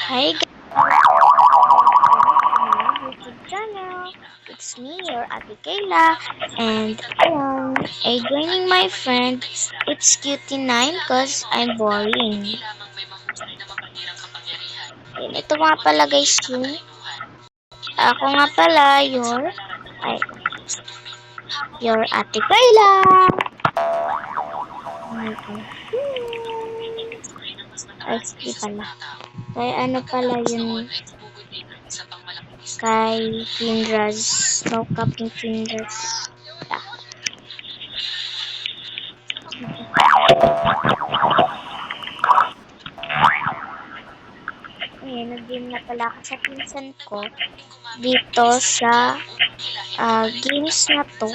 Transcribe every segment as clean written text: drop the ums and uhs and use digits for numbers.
Hi guys, welcome to my YouTube channel. It's me, your Ate Kayla, and joining my friend. It's Cutie9 cause I'm boring. And ito nga pala guys ako nga pala ay, your Ate Kayla. Ay, sige pala. Kaya ano pala yun kay Kindras. No cupping Kindras. Ayan, nag-game na pala ako sa pinsan ko dito sa games na to.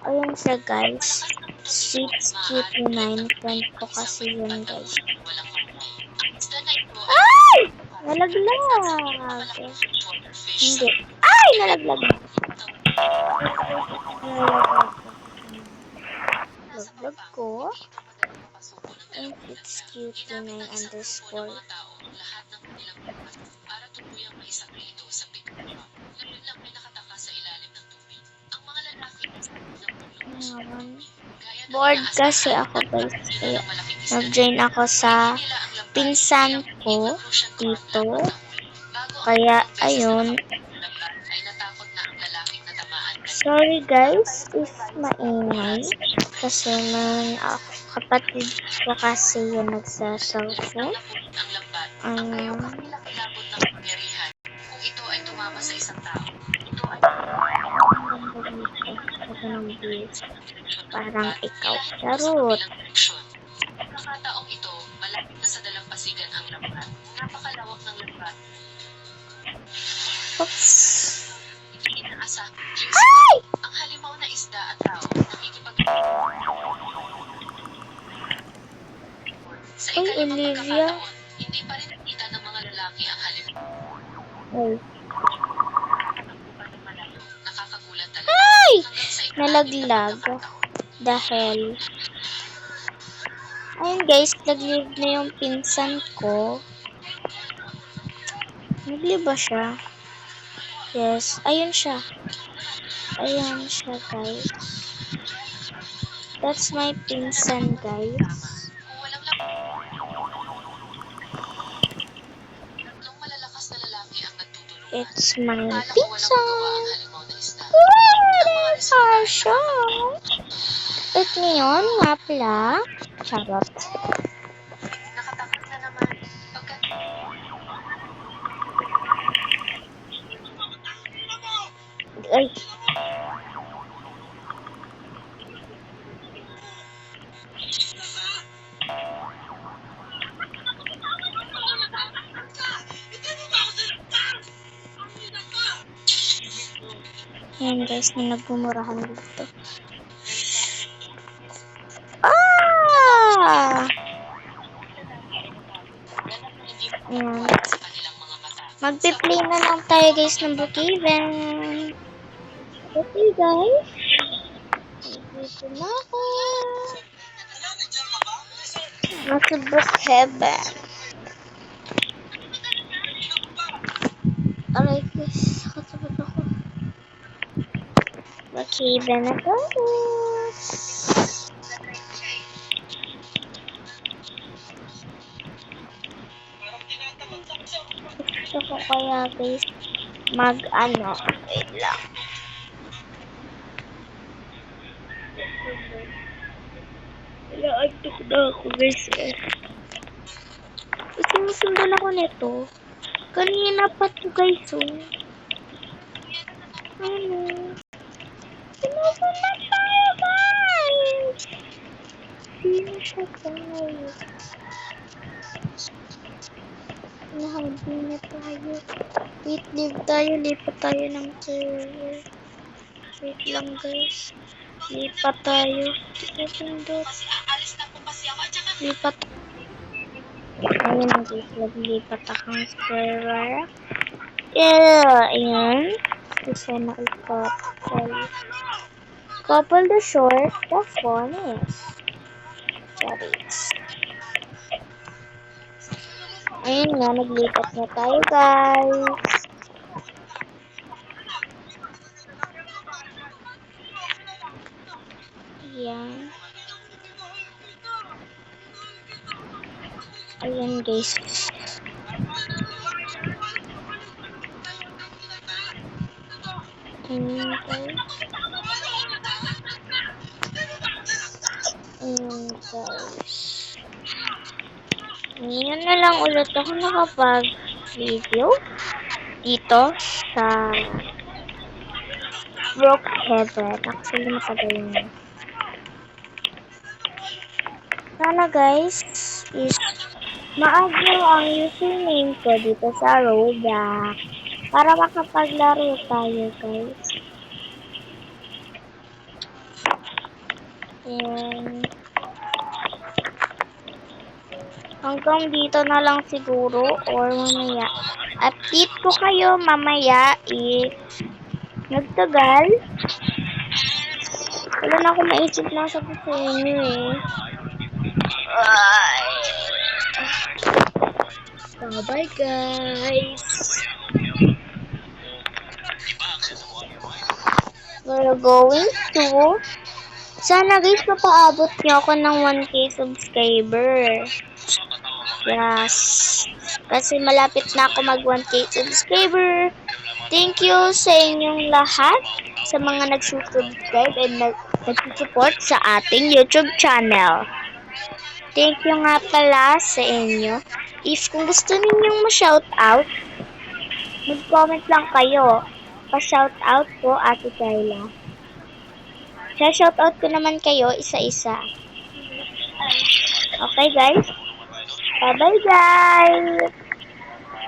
Ayun siya guys. Sweet Cutie9. Friend ko kasi yun guys. Ay! Nalaglag. Hindi. Ay! Nalaglag. Nalaglag ko. And it's Cutie9 underscore. Bored kasi ako guys. Nag-join ako sa pinsan ko dito. Kaya ayun. Sorry guys if maingay. Kasi man kapatid ko kasi yung nagsa-cellphone. Sa isang tao. Ito ay parang ikaw. Charot. Pagkakataong ito, malapit na sa dalampasigan ang lambat. Napakalawak ng lambat. Oops. Inaasa. Ay! Ang halimaw na isda at tao sa ikalawang pagkakataon, hindi pa rin nakita ng mga lalaki ang halimaw. Ay. Ay! Nalaglag. Dahil ayun guys, nag-live na yung pinsan ko. Nag-live ba siya? Yes, ayun siya. Ayan siya guys. That's my pinsan guys. It's my pinsan. Harsha. At ngayon, nga pala. Charot. Nakatakot na naman. Ay. Ayan guys, na nagmumurahan dito. Ayan. Magpi-play na lang tayo guys ng Brookhaven. Okay guys. Dito na ako. Nasa Brookhaven. Alright guys, katapos ako. Brookhaven na guys. Gusto ko kaya guys wait lang. Nag-antok na ako guys sinusundan ako nito. Kanina pa to guys ano? Sinusundan tayo guys! Sino siya guys? Nahagin na tayo. Wait, lipat tayo ng server. Wait lang guys. Lipat tayo. Lipat. Ayun guys, naglipat akong server. Yeah, ayan. Isa na couple. Couple the short, the funniest. Charis. Ayun nga, naglipat na tayo, guys. Ayan. Ayan, guys. Ayan, guys. Ayan, guys. Ngayon na lang ulit ako nakapag-video dito sa Brookhaven. Actually, matagal na. Sana guys, is ma-add nyo ang username ko dito sa Roblox para makapaglaro tayo guys. And hanggang dito na lang siguro or mamaya. Update ko kayo mamaya if nagtagal. Wala na akong maisip na sabi sa inyo eh. Bye guys. We're going to sana guys mapaabot nyo ako ng 1K subscriber. Yes. Kasi malapit na ako mag 1K subscriber. Thank you sa inyong lahat sa mga nagsusubscribe and nagsusupport sa ating YouTube channel. Thank you nga pala sa inyo. If kung gusto ninyong ma-shoutout, mag-comment lang kayo. Pa-shoutout ko, Ate Kayla. Shoutout ko naman kayo isa-isa. Okay guys? Bye-bye guys!